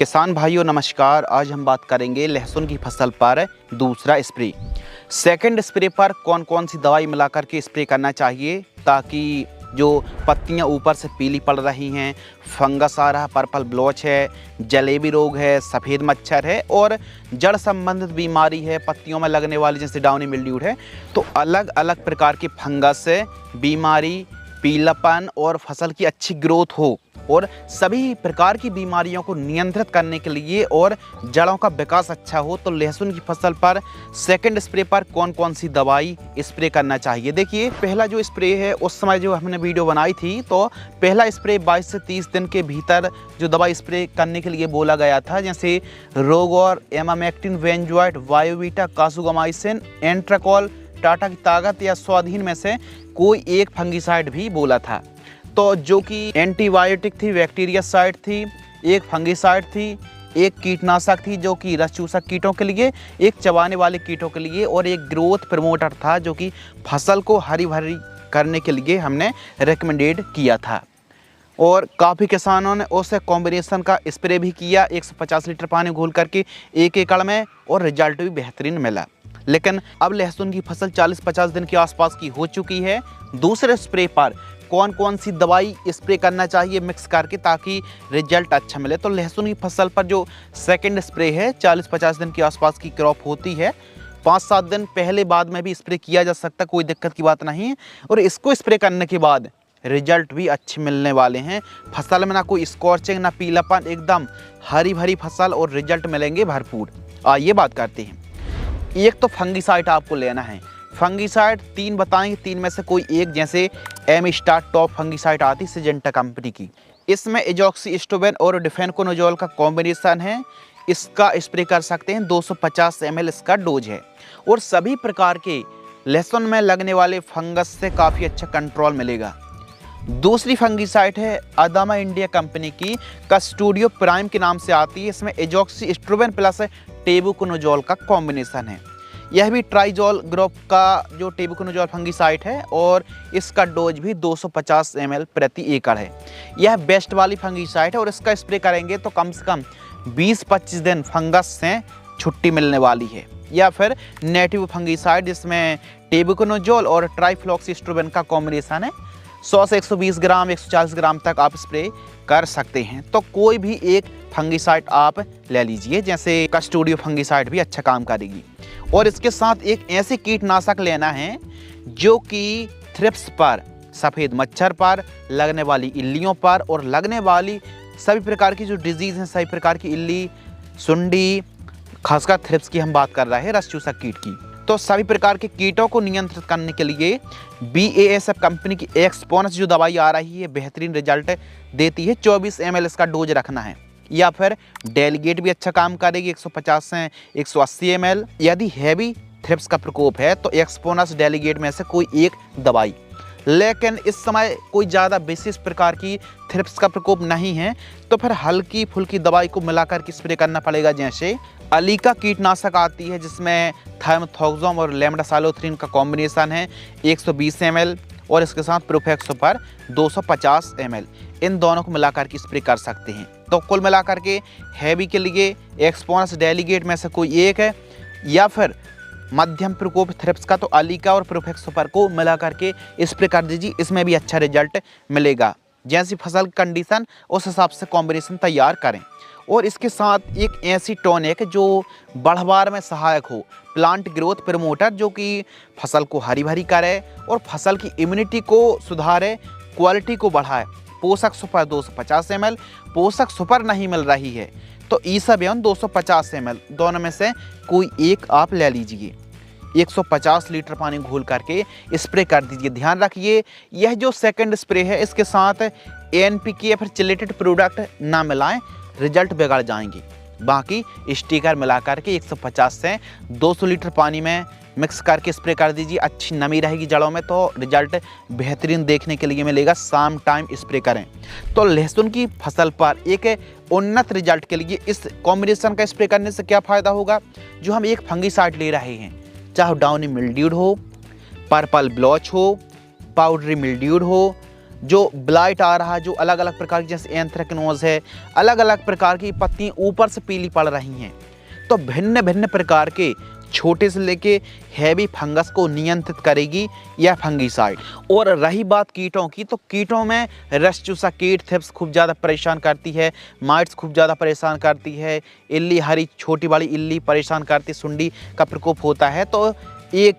किसान भाइयों नमस्कार। आज हम बात करेंगे लहसुन की फसल पर दूसरा स्प्रे। सेकंड स्प्रे पर कौन कौन सी दवाई मिलाकर के स्प्रे करना चाहिए ताकि जो पत्तियां ऊपर से पीली पड़ रही हैं, फंगस आ रहा, पर्पल ब्लॉच है, जलेबी रोग है, सफ़ेद मच्छर है और जड़ संबंधित बीमारी है, पत्तियों में लगने वाली जैसे डाउनी मिल्ड्यू है, तो अलग अलग प्रकार की फंगस बीमारी, पीलापन और फसल की अच्छी ग्रोथ हो और सभी प्रकार की बीमारियों को नियंत्रित करने के लिए और जड़ों का विकास अच्छा हो, तो लहसुन की फसल पर सेकंड स्प्रे पर कौन कौन सी दवाई स्प्रे करना चाहिए। देखिए, पहला जो स्प्रे है उस समय जो हमने वीडियो बनाई थी तो पहला स्प्रे 22 से 30 दिन के भीतर जो दवाई स्प्रे करने के लिए बोला गया था, जैसे रोगौर, एमामेक्टिन, वेंजॉइट, वायोवीटा, कासुगामाइसिन, एंट्राकॉल, टाटा की ताकत या स्वाधीन में से कोई एक फंगिसाइड भी बोला था। तो जो कि एंटीबायोटिक थी, बैक्टीरियासाइड थी, एक फंगिसाइड थी, एक कीटनाशक थी जो कि रस चूसक कीटों के लिए, एक चबाने वाले कीटों के लिए और एक ग्रोथ प्रमोटर था जो कि फसल को हरी भरी करने के लिए हमने रिकमेंडेड किया था। और काफ़ी किसानों ने उस कॉम्बिनेशन का स्प्रे भी किया 150 लीटर पानी घोल करके एक एकड़ में और रिजल्ट भी बेहतरीन मिला। लेकिन अब लहसुन की फसल 40-50 दिन के आसपास की हो चुकी है। दूसरे स्प्रे पर कौन कौन सी दवाई स्प्रे करना चाहिए मिक्स करके ताकि रिजल्ट अच्छा मिले। तो लहसुन की फसल पर जो सेकंड स्प्रे है 40-50 दिन के आसपास की क्रॉप होती है, 5-7 दिन पहले बाद में भी स्प्रे किया जा सकता, कोई दिक्कत की बात नहीं है। और इसको स्प्रे करने के बाद रिजल्ट भी अच्छे मिलने वाले हैं। फसल में ना कोई स्कॉर्चिंग ना पीलापन, एकदम हरी भरी फसल और रिजल्ट मिलेंगे भरपूर। आइए बात करते हैं। एक तो फंगिसाइड आपको लेना है। फंगिसाइड 3 बताएंगे, 3 में से कोई एक, जैसे एम स्टार टॉप फंगिसाइड आती सिजेंटा कंपनी की, इसमें एजॉक्सिस्टोबेन और डिफेनकोनोजोल का कॉम्बिनेशन है। इसका स्प्रे कर सकते हैं, 250 ml इसका डोज है और सभी प्रकार के लहसुन में लगने वाले फंगस से काफ़ी अच्छा कंट्रोल मिलेगा। दूसरी फंगिसाइड है अदामा इंडिया कंपनी की, कस्टोडियो प्राइम के नाम से आती है। इसमें एजॉक्सिस्ट्रोबिन प्लस टेबुकोनोजोल का कॉम्बिनेशन है। यह भी ट्राइजोल ग्रुप का जो टेबुकोनोजोल फंगिसाइड है और इसका डोज भी 250 ml प्रति एकड़ है। यह बेस्ट वाली फंगिसाइड है और इसका स्प्रे करेंगे तो कम से कम 20-25 दिन फंगस से छुट्टी मिलने वाली है। या फिर नेटिव फंगिसाइड जिसमें टेबुकोनोजोल और ट्राइफ्लॉक्सीस्ट्रोबिन का कॉम्बिनेशन है, 100 से 120 ग्राम 140 ग्राम तक आप स्प्रे कर सकते हैं। तो कोई भी एक फंगिसाइड आप ले लीजिए, जैसे कस्टोडियो फंगिसाइड भी अच्छा काम करेगी। और इसके साथ एक ऐसे कीटनाशक लेना है जो कि थ्रिप्स पर, सफ़ेद मच्छर पर, लगने वाली इल्लियों पर और लगने वाली सभी प्रकार की जो डिजीज़ हैं, सभी प्रकार की इल्ली, सुंडी, खासकर थ्रिप्स की हम बात कर रहे हैं, रस चूसक कीट की, तो सभी प्रकार के कीटों को नियंत्रित करने के लिए BASF कंपनी की एक्सपोनस जो दवाई आ रही है बेहतरीन रिजल्ट देती है। 24 ml इसका डोज रखना है। या फिर डेलीगेट भी अच्छा काम करेगी, 150 से 180 ml। यदि हैवी थ्रिप्स का प्रकोप है तो एक्सपोनस डेलीगेट में से कोई एक दवाई। लेकिन इस समय कोई ज़्यादा विशेष प्रकार की थ्रिप्स का प्रकोप नहीं है तो फिर हल्की फुल्की दवाई को मिलाकर के स्प्रे करना पड़ेगा। जैसे अलीका कीटनाशक आती है जिसमें थाइमोथोक्सोम और लेमडासाइलोथ्रीन का कॉम्बिनेशन है, 120 ml और इसके साथ प्रोफेक्सोपर 250 ml। इन दोनों को मिलाकर के स्प्रे कर सकते हैं। तो कुल मिलाकर के हैवी के लिए एक्सपोनस डेलीगेट में से कोई एक है, या फिर मध्यम प्रकोप थ्रिप्स का तो अलीका और प्रोफेक्सोपर को मिलाकर के स्प्रे कर दीजिए, इसमें भी अच्छा रिजल्ट मिलेगा। जैसी फसल कंडीशन उस हिसाब से कॉम्बिनेशन तैयार करें। और इसके साथ एक ऐसी टॉनिक जो बढ़वार में सहायक हो, प्लांट ग्रोथ प्रमोटर, जो कि फसल को हरी भरी करे और फसल की इम्यूनिटी को सुधारे, क्वालिटी को बढ़ाए। पोषक सुपर 250 ml, पोषक सुपर नहीं मिल रही है तो ईसाबियन 250 ml, दोनों में से कोई एक आप ले लीजिए। 150 लीटर पानी घोल करके स्प्रे कर दीजिए। ध्यान रखिए, यह जो सेकंड स्प्रे है इसके साथ NPK या फिर चिलेटेड प्रोडक्ट ना मिलाएं, रिजल्ट बिगड़ जाएंगे। बाकी स्टिकर मिला करके 150 से 200 लीटर पानी में मिक्स करके स्प्रे कर दीजिए। अच्छी नमी रहेगी जड़ों में तो रिजल्ट बेहतरीन देखने के लिए मिलेगा। शाम टाइम स्प्रे करें। तो लहसुन की फसल पर एक उन्नत रिजल्ट के लिए इस कॉम्बिनेशन का स्प्रे करने से क्या फ़ायदा होगा, जो हम एक फंगिसाइड ले रहे हैं, चाहे डाउनी मिल्ड्यूड हो, पर्पल ब्लॉच हो, पाउडरी मिल्ड्यूड हो, जो ब्लाइट आ रहा है, जो अलग अलग प्रकार की जैसे एंथ्रेक्नोज है, अलग अलग प्रकार की पत्तियां ऊपर से पीली पड़ रही हैं। तो भिन्न भिन्न प्रकार के छोटे से लेके हैवी फंगस को नियंत्रित करेगी यह फंगीसाइड। और रही बात कीटों की, तो कीटों में रस चूसा कीट थ्रिप्स खूब ज़्यादा परेशान करती है, माइट्स खूब ज़्यादा परेशान करती है, इल्ली हरी छोटी बड़ी इल्ली परेशान करती, सुंडी का प्रकोप होता है। तो एक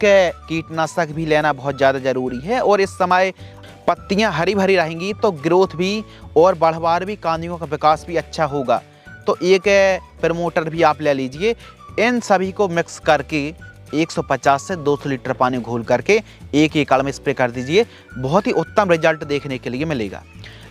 कीटनाशक भी लेना बहुत ज़्यादा ज़रूरी है। और इस समय पत्तियां हरी भरी रहेंगी तो ग्रोथ भी और बढ़वार भी, कांदियों का विकास भी अच्छा होगा। तो एक प्रमोटर भी आप ले लीजिए। इन सभी को मिक्स करके 150 से 200 लीटर पानी घोल करके एक एकड़ में स्प्रे कर दीजिए। बहुत ही उत्तम रिजल्ट देखने के लिए मिलेगा।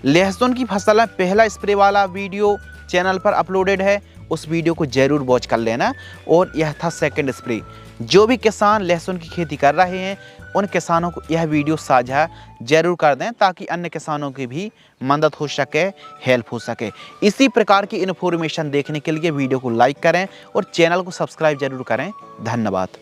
लहसुन की फसल में पहला स्प्रे वाला वीडियो चैनल पर अपलोडेड है, उस वीडियो को जरूर वॉच कर लेना। और यह था सेकंड स्प्रे। जो भी किसान लहसुन की खेती कर रहे हैं उन किसानों को यह वीडियो साझा जरूर कर दें ताकि अन्य किसानों की भी मदद हो सके, हेल्प हो सके। इसी प्रकार की इन्फॉर्मेशन देखने के लिए वीडियो को लाइक करें और चैनल को सब्सक्राइब जरूर करें। धन्यवाद।